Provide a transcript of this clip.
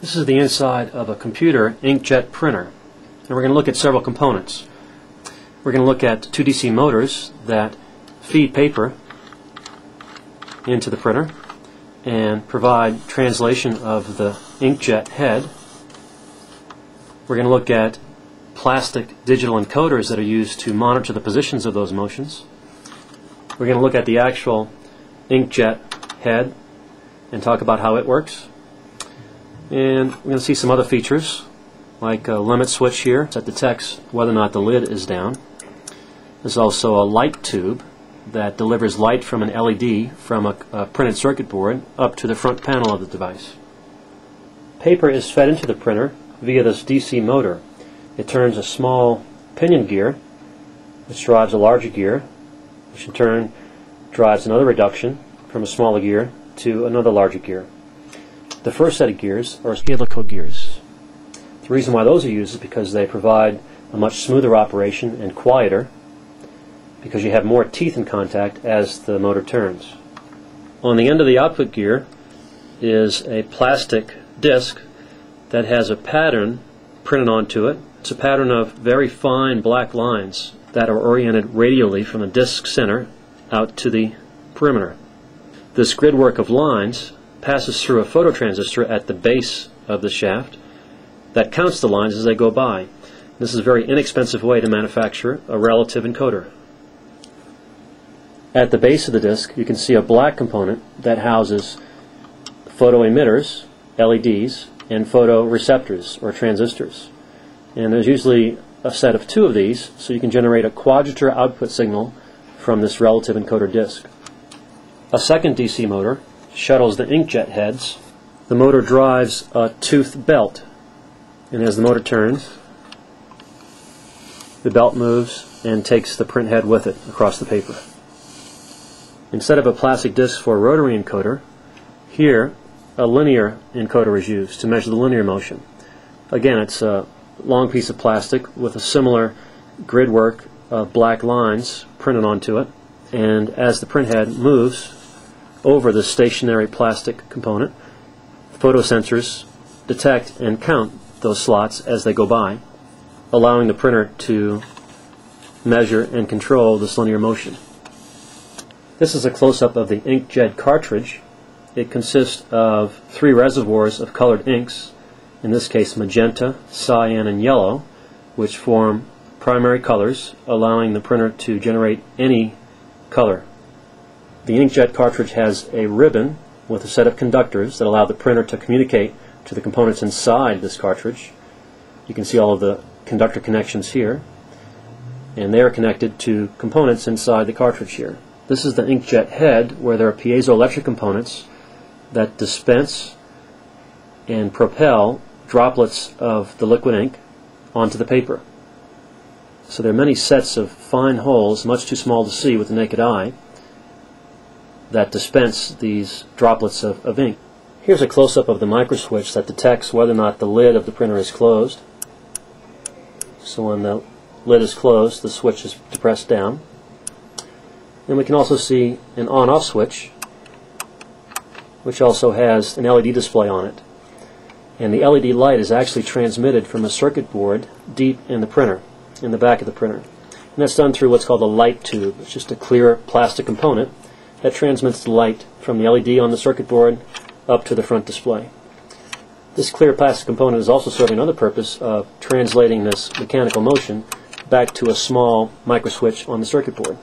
This is the inside of a computer inkjet printer, and we're going to look at several components. We're going to look at two DC motors that feed paper into the printer and provide translation of the inkjet head. We're going to look at plastic digital encoders that are used to monitor the positions of those motions. We're going to look at the actual inkjet head and talk about how it works. And we're going to see some other features like a limit switch here that detects whether or not the lid is down. There's also a light tube that delivers light from an LED from a printed circuit board up to the front panel of the device. Paper is fed into the printer via this DC motor. It turns a small pinion gear which drives a larger gear, which in turn drives another reduction from a smaller gear to another larger gear. The first set of gears are helical gears. The reason why those are used is because they provide a much smoother operation and quieter, because you have more teeth in contact as the motor turns. On the end of the output gear is a plastic disc that has a pattern printed onto it. It's a pattern of very fine black lines that are oriented radially from the disc center out to the perimeter. This gridwork of lines passes through a phototransistor at the base of the shaft that counts the lines as they go by. This is a very inexpensive way to manufacture a relative encoder. At the base of the disc you can see a black component that houses photo emitters, LEDs, and photoreceptors or transistors. And there's usually a set of two of these, so you can generate a quadrature output signal from this relative encoder disc. A second DC motor shuttles the inkjet heads. The motor drives a toothed belt, and as the motor turns, the belt moves and takes the print head with it across the paper. Instead of a plastic disc for a rotary encoder, here a linear encoder is used to measure the linear motion. Again, it's a long piece of plastic with a similar gridwork of black lines printed onto it, and as the print head moves over the stationary plastic component, photosensors detect and count those slots as they go by, allowing the printer to measure and control this linear motion. This is a close-up of the inkjet cartridge. It consists of three reservoirs of colored inks, in this case magenta, cyan, and yellow, which form primary colors, allowing the printer to generate any color. The inkjet cartridge has a ribbon with a set of conductors that allow the printer to communicate to the components inside this cartridge. You can see all of the conductor connections here, and they are connected to components inside the cartridge here. This is the inkjet head, where there are piezoelectric components that dispense and propel droplets of the liquid ink onto the paper. So there are many sets of fine holes, much too small to see with the naked eye, that dispense these droplets of ink. Here's a close-up of the microswitch that detects whether or not the lid of the printer is closed. So when the lid is closed, the switch is depressed down. And we can also see an on-off switch, which also has an LED display on it. And the LED light is actually transmitted from a circuit board deep in the printer, in the back of the printer. And that's done through what's called a light tube. It's just a clear plastic component that transmits the light from the LED on the circuit board up to the front display. This clear plastic component is also serving another purpose of translating this mechanical motion back to a small microswitch on the circuit board.